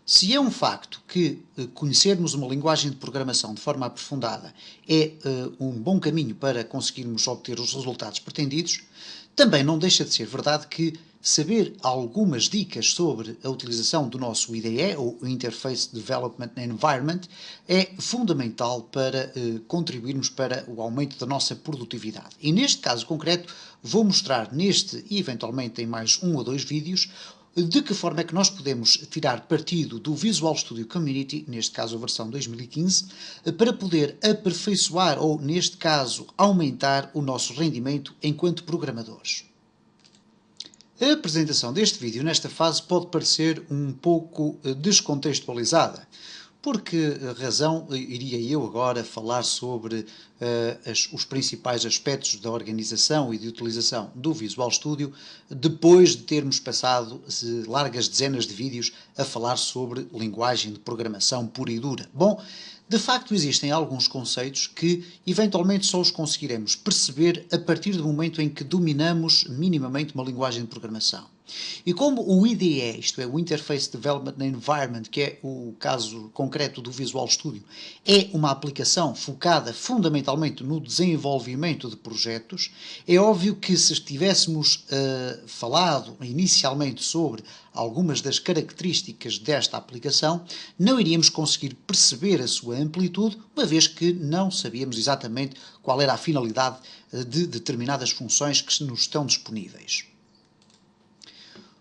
Se é um facto que conhecermos uma linguagem de programação de forma aprofundada é um bom caminho para conseguirmos obter os resultados pretendidos, também não deixa de ser verdade que saber algumas dicas sobre a utilização do nosso IDE, ou Interface Development Environment, é fundamental para contribuirmos para o aumento da nossa produtividade. E neste caso concreto, vou mostrar neste e eventualmente em mais um ou dois vídeos de que forma é que nós podemos tirar partido do Visual Studio Community, neste caso a versão 2015, para poder aperfeiçoar ou, neste caso, aumentar o nosso rendimento enquanto programadores. A apresentação deste vídeo nesta fase pode parecer um pouco descontextualizada. Por que razão iria eu agora falar sobre os principais aspectos da organização e de utilização do Visual Studio depois de termos passado largas dezenas de vídeos a falar sobre linguagem de programação pura e dura? Bom, de facto existem alguns conceitos que eventualmente só os conseguiremos perceber a partir do momento em que dominamos minimamente uma linguagem de programação. E como o IDE, isto é, o Interface Development Environment, que é o caso concreto do Visual Studio, é uma aplicação focada fundamentalmente no desenvolvimento de projetos, é óbvio que se tivéssemos falado inicialmente sobre algumas das características desta aplicação, não iríamos conseguir perceber a sua amplitude, uma vez que não sabíamos exatamente qual era a finalidade de determinadas funções que nos estão disponíveis.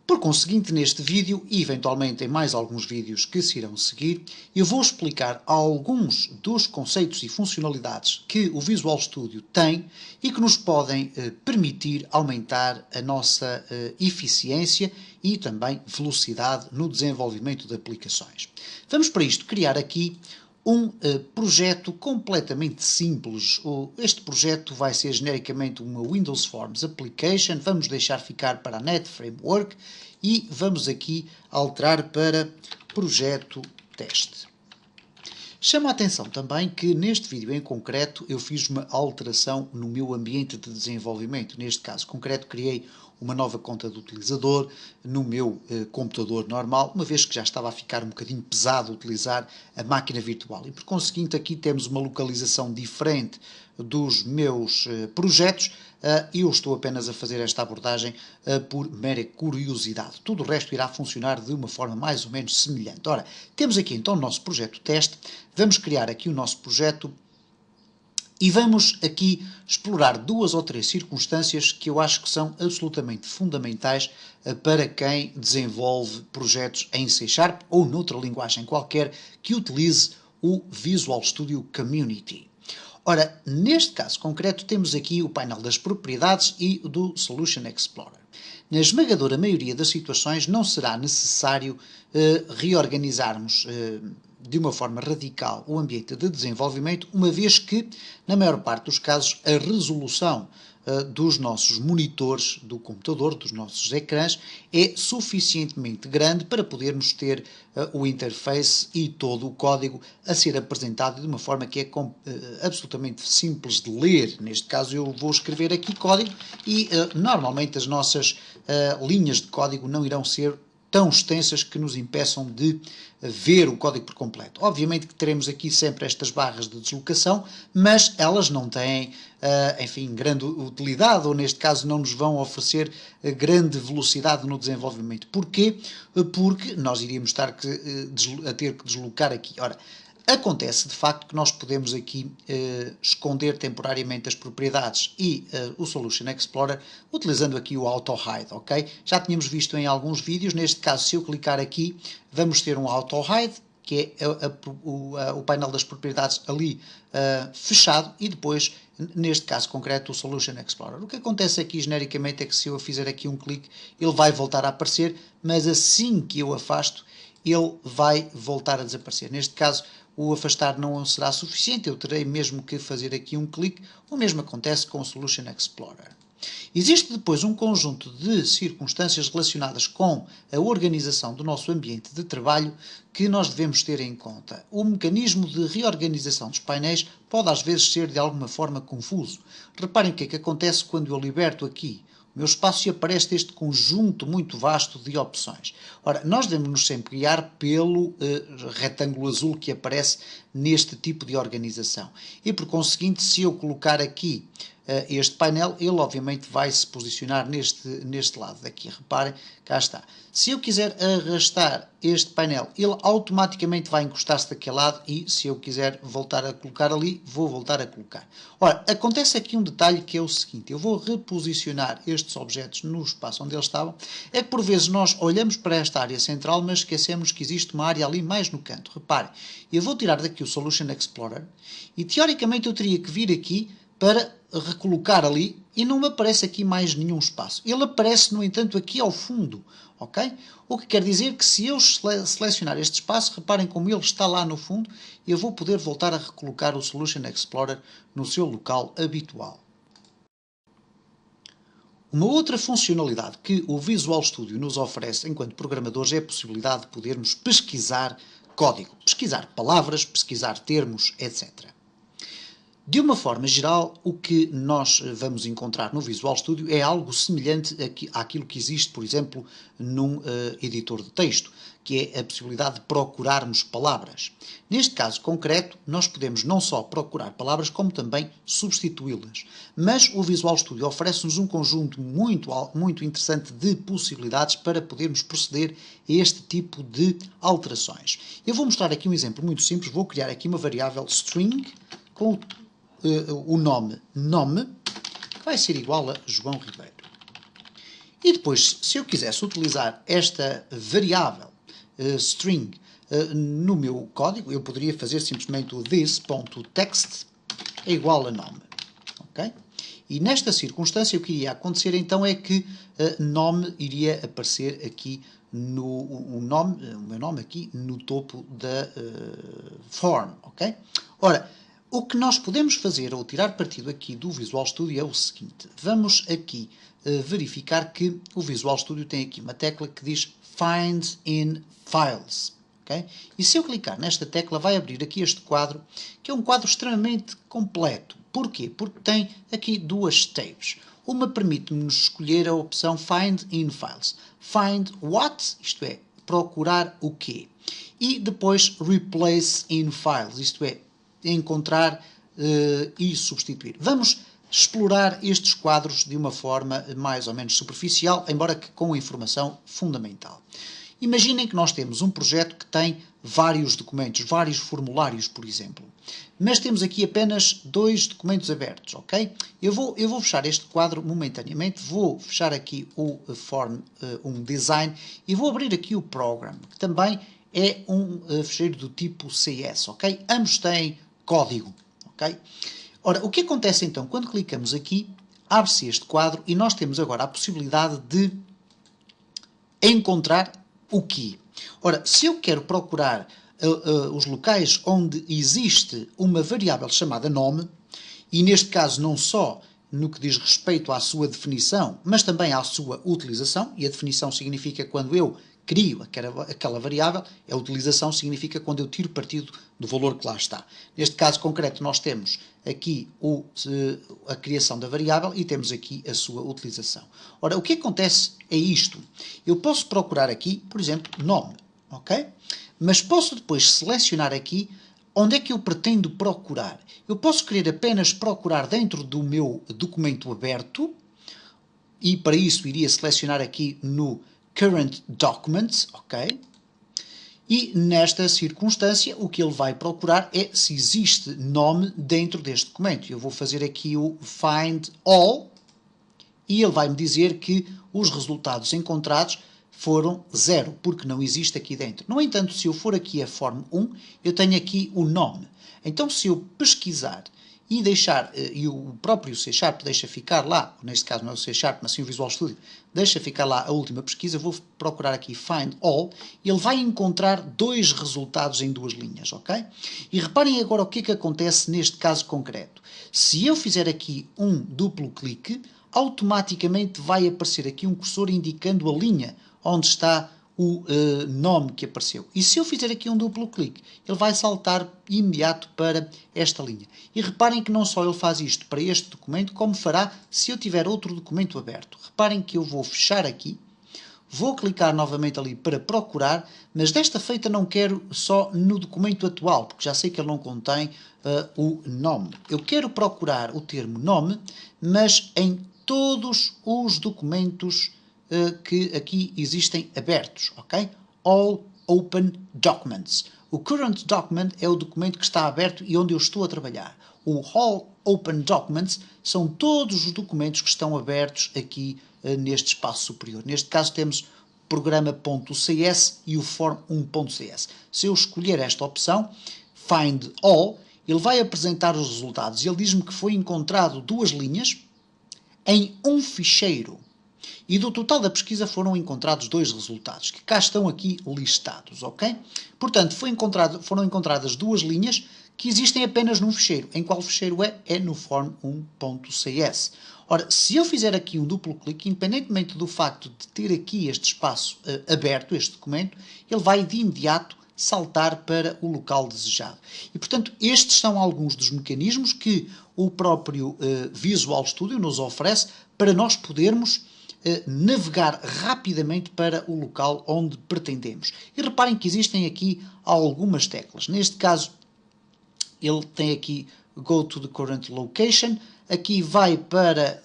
Por conseguinte, neste vídeo, e eventualmente em mais alguns vídeos que se irão seguir, eu vou explicar alguns dos conceitos e funcionalidades que o Visual Studio tem e que nos podem permitir aumentar a nossa eficiência e também velocidade no desenvolvimento de aplicações. Vamos para isto criar aqui um projeto completamente simples. Este projeto vai ser genericamente uma Windows Forms Application. Vamos deixar ficar para a Net Framework e vamos aqui alterar para projeto teste. Chamo a atenção também que neste vídeo em concreto eu fiz uma alteração no meu ambiente de desenvolvimento. Neste caso concreto criei uma nova conta de utilizador no meu computador normal, uma vez que já estava a ficar um bocadinho pesado utilizar a máquina virtual. E por conseguinte aqui temos uma localização diferente dos meus projetos e eu estou apenas a fazer esta abordagem por mera curiosidade. Tudo o resto irá funcionar de uma forma mais ou menos semelhante. Ora, temos aqui então o nosso projeto teste, vamos criar aqui o nosso projeto e vamos aqui explorar duas ou três circunstâncias que eu acho que são absolutamente fundamentais para quem desenvolve projetos em C# ou noutra linguagem qualquer que utilize o Visual Studio Community. Ora, neste caso concreto temos aqui o painel das propriedades e do Solution Explorer. Na esmagadora maioria das situações não será necessário reorganizarmos de uma forma radical o ambiente de desenvolvimento, uma vez que, na maior parte dos casos, a resolução dos nossos monitores do computador, dos nossos ecrãs, é suficientemente grande para podermos ter o interface e todo o código a ser apresentado de uma forma que é absolutamente simples de ler. Neste caso eu vou escrever aqui código e normalmente as nossas linhas de código não irão ser tão extensas que nos impeçam de ver o código por completo. Obviamente que teremos aqui sempre estas barras de deslocação, mas elas não têm, enfim, grande utilidade, ou neste caso não nos vão oferecer grande velocidade no desenvolvimento. Porquê? Porque nós iríamos estar a ter que deslocar aqui. Ora, acontece de facto que nós podemos aqui esconder temporariamente as propriedades e o Solution Explorer utilizando aqui o Auto Hide, ok? Já tínhamos visto em alguns vídeos, neste caso se eu clicar aqui vamos ter um Auto Hide, que é o painel das propriedades ali fechado e depois, neste caso concreto, o Solution Explorer. O que acontece aqui genericamente é que se eu fizer aqui um clique ele vai voltar a aparecer, mas assim que eu afasto ele vai voltar a desaparecer. Neste caso o afastar não será suficiente, eu terei mesmo que fazer aqui um clique. O mesmo acontece com o Solution Explorer. Existe depois um conjunto de circunstâncias relacionadas com a organização do nosso ambiente de trabalho que nós devemos ter em conta. O mecanismo de reorganização dos painéis pode às vezes ser de alguma forma confuso. Reparem o que é que acontece quando eu liberto aqui o meu espaço e aparece este conjunto muito vasto de opções. Ora, nós devemos sempre guiar pelo retângulo azul que aparece neste tipo de organização. E por conseguinte, se eu colocar aqui este painel, ele obviamente vai se posicionar neste lado daqui. Reparem, cá está. Se eu quiser arrastar este painel, ele automaticamente vai encostar-se daquele lado e se eu quiser voltar a colocar ali, vou voltar a colocar. Ora, acontece aqui um detalhe que é o seguinte, eu vou reposicionar estes objetos no espaço onde eles estavam, é que por vezes nós olhamos para esta área central, mas esquecemos que existe uma área ali mais no canto. Reparem, eu vou tirar daqui o Solution Explorer e teoricamente eu teria que vir aqui para recolocar ali e não me aparece aqui mais nenhum espaço. Ele aparece, no entanto, aqui ao fundo, ok? O que quer dizer que se eu selecionar este espaço, reparem como ele está lá no fundo, eu vou poder voltar a recolocar o Solution Explorer no seu local habitual. Uma outra funcionalidade que o Visual Studio nos oferece enquanto programadores é a possibilidade de podermos pesquisar código, pesquisar palavras, pesquisar termos, etc. De uma forma geral, o que nós vamos encontrar no Visual Studio é algo semelhante àquilo que existe, por exemplo, num editor de texto, que é a possibilidade de procurarmos palavras. Neste caso concreto, nós podemos não só procurar palavras, como também substituí-las. Mas o Visual Studio oferece-nos um conjunto muito interessante de possibilidades para podermos proceder a este tipo de alterações. Eu vou mostrar aqui um exemplo muito simples. Vou criar aqui uma variável string com o nome, que vai ser igual a João Ribeiro. E depois, se eu quisesse utilizar esta variável string no meu código, eu poderia fazer simplesmente o this.text é igual a nome. Okay? E nesta circunstância, o que iria acontecer então é que nome iria aparecer aqui o meu nome aqui no topo da form. Okay? Ora, o que nós podemos fazer, ou tirar partido aqui do Visual Studio, é o seguinte. Vamos aqui verificar que o Visual Studio tem aqui uma tecla que diz Find in Files. Okay? E se eu clicar nesta tecla, vai abrir aqui este quadro, que é um quadro extremamente completo. Porquê? Porque tem aqui duas tabs. Uma permite-nos escolher a opção Find in Files. Find what? Isto é, procurar o quê? E depois Replace in Files, isto é, encontrar e substituir. Vamos explorar estes quadros de uma forma mais ou menos superficial, embora que com informação fundamental. Imaginem que nós temos um projeto que tem vários documentos, vários formulários, por exemplo. Mas temos aqui apenas 2 documentos abertos, ok? Eu vou fechar este quadro momentaneamente, vou fechar aqui o form, um design, e vou abrir aqui o program, que também é um ficheiro do tipo CS, ok? Ambos têm código, ok? Ora, o que acontece então? Quando clicamos aqui, abre-se este quadro e nós temos agora a possibilidade de encontrar o quê? Ora, se eu quero procurar os locais onde existe uma variável chamada nome, e neste caso não só no que diz respeito à sua definição, mas também à sua utilização, e a definição significa quando eu crio aquela variável, a utilização significa quando eu tiro partido do valor que lá está. Neste caso concreto nós temos aqui a criação da variável e temos aqui a sua utilização. Ora, o que acontece é isto. Eu posso procurar aqui, por exemplo, nome, ok? Mas posso depois selecionar aqui onde é que eu pretendo procurar. Eu posso querer apenas procurar dentro do meu documento aberto e para isso iria selecionar aqui no Current Documents, ok? E nesta circunstância o que ele vai procurar é se existe nome dentro deste documento. Eu vou fazer aqui o Find All e ele vai me dizer que os resultados encontrados foram 0, porque não existe aqui dentro. No entanto, se eu for aqui a Form 1, eu tenho aqui o nome. Então, se eu pesquisar e deixar, e o próprio C# deixa ficar lá, neste caso não é o C#, mas sim o Visual Studio, deixa ficar lá a última pesquisa, vou procurar aqui Find All, e ele vai encontrar 2 resultados em 2 linhas, ok? E reparem agora o que é que acontece neste caso concreto. Se eu fizer aqui um duplo clique, automaticamente vai aparecer aqui um cursor indicando a linha onde está o nome que apareceu. E se eu fizer aqui um duplo clique, ele vai saltar imediato para esta linha. E reparem que não só ele faz isto para este documento, como fará se eu tiver outro documento aberto. Reparem que eu vou fechar aqui, vou clicar novamente ali para procurar, mas desta feita não quero só no documento atual, porque já sei que ele não contém o nome. Eu quero procurar o termo nome, mas em todos os documentos que aqui existem abertos, ok? All Open Documents. O Current Document é o documento que está aberto e onde eu estou a trabalhar. O All Open Documents são todos os documentos que estão abertos aqui neste espaço superior. Neste caso temos programa.cs e o form1.cs. Se eu escolher esta opção, Find All, ele vai apresentar os resultados. Ele diz-me que foi encontrado 2 linhas em um ficheiro. E do total da pesquisa foram encontrados 2 resultados, que cá estão aqui listados, ok? Portanto, foram encontradas 2 linhas que existem apenas num ficheiro. Em qual ficheiro é? É no form1.cs. Ora, se eu fizer aqui um duplo clique, independentemente do facto de ter aqui este espaço aberto, este documento, ele vai de imediato saltar para o local desejado. E, portanto, estes são alguns dos mecanismos que o próprio Visual Studio nos oferece para nós podermos navegar rapidamente para o local onde pretendemos. E reparem que existem aqui algumas teclas. Neste caso, ele tem aqui Go to the current location, aqui vai para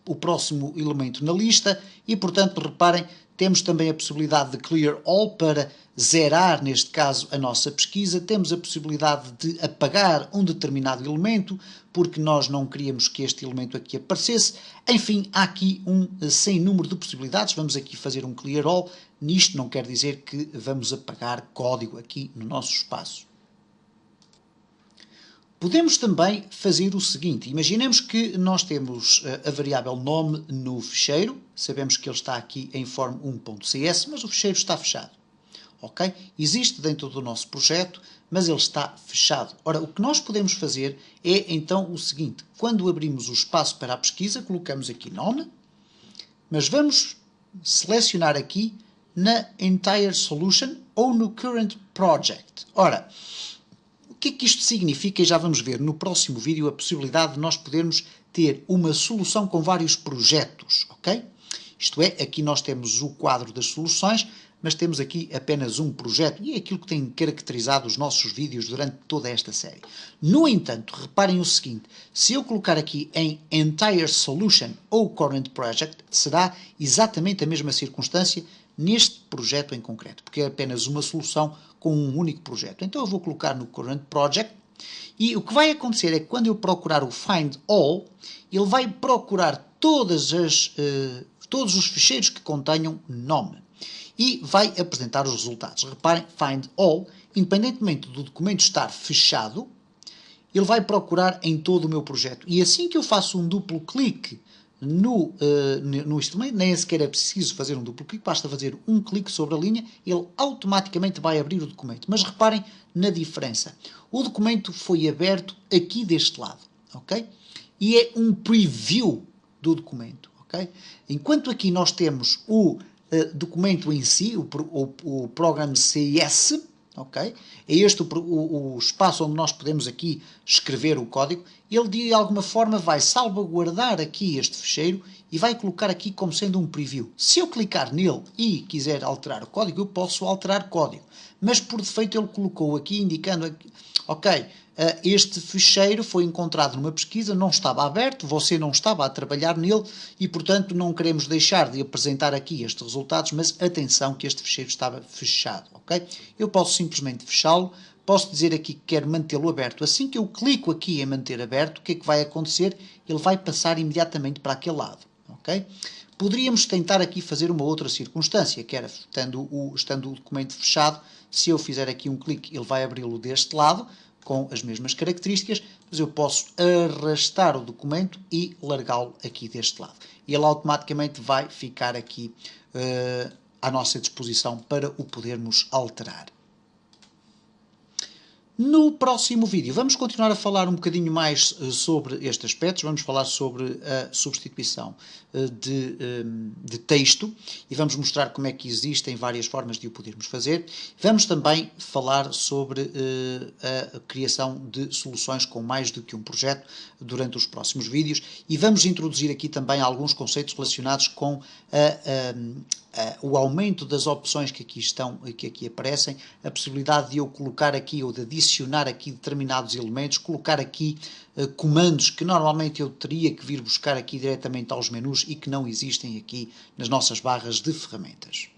o próximo elemento na lista e, portanto, reparem, temos também a possibilidade de Clear All para zerar, neste caso, a nossa pesquisa. Temos a possibilidade de apagar um determinado elemento, porque nós não queríamos que este elemento aqui aparecesse. Enfim, há aqui um sem número de possibilidades. Vamos aqui fazer um Clear All. Nisto não quer dizer que vamos apagar código aqui no nosso espaço. Podemos também fazer o seguinte, imaginemos que nós temos a variável nome no ficheiro, sabemos que ele está aqui em form1.cs, mas o ficheiro está fechado, ok? Existe dentro do nosso projeto, mas ele está fechado. Ora, o que nós podemos fazer é então o seguinte, quando abrimos o espaço para a pesquisa, colocamos aqui nome, mas vamos selecionar aqui na Entire Solution ou no Current Project. Ora, o que é que isto significa? E já vamos ver no próximo vídeo a possibilidade de nós podermos ter uma solução com vários projetos, ok? Isto é, aqui nós temos o quadro das soluções, mas temos aqui apenas um projeto e é aquilo que tem caracterizado os nossos vídeos durante toda esta série. No entanto, reparem o seguinte, se eu colocar aqui em Entire Solution ou Current Project, será exatamente a mesma circunstância neste projeto em concreto, porque é apenas uma solução com um único projeto. Então eu vou colocar no Current Project e o que vai acontecer é que quando eu procurar o Find All, ele vai procurar todos os ficheiros que contenham nome e vai apresentar os resultados. Reparem, Find All, independentemente do documento estar fechado, ele vai procurar em todo o meu projeto. E assim que eu faço um duplo clique no instrumento, nem sequer é preciso fazer um duplo clique, basta fazer um clique sobre a linha, ele automaticamente vai abrir o documento. Mas reparem na diferença. O documento foi aberto aqui deste lado, ok? E é um preview do documento, ok? Enquanto aqui nós temos o documento em si, o Program CS, ok? É este o espaço onde nós podemos aqui escrever o código. Ele de alguma forma vai salvaguardar aqui este ficheiro e vai colocar aqui como sendo um preview. Se eu clicar nele e quiser alterar o código, eu posso alterar código. Mas por defeito ele colocou aqui indicando, ok, este ficheiro foi encontrado numa pesquisa, não estava aberto, você não estava a trabalhar nele e, portanto, não queremos deixar de apresentar aqui estes resultados, mas atenção que este ficheiro estava fechado, ok? Eu posso simplesmente fechá-lo, posso dizer aqui que quero mantê-lo aberto. Assim que eu clico aqui em manter aberto, o que é que vai acontecer? Ele vai passar imediatamente para aquele lado, ok? Poderíamos tentar aqui fazer uma outra circunstância, que era, estando o documento fechado, se eu fizer aqui um clique, ele vai abri-lo deste lado, com as mesmas características, mas eu posso arrastar o documento e largá-lo aqui deste lado. E ele automaticamente vai ficar aqui à nossa disposição para o podermos alterar. No próximo vídeo vamos continuar a falar um bocadinho mais sobre estes aspectos, vamos falar sobre a substituição de texto e vamos mostrar como é que existem várias formas de o podermos fazer. Vamos também falar sobre a criação de soluções com mais do que um projeto durante os próximos vídeos e vamos introduzir aqui também alguns conceitos relacionados com o aumento das opções que aqui aparecem, a possibilidade de eu colocar aqui ou de adicionar aqui determinados elementos, colocar aqui comandos que normalmente eu teria que vir buscar aqui diretamente aos menus e que não existem aqui nas nossas barras de ferramentas.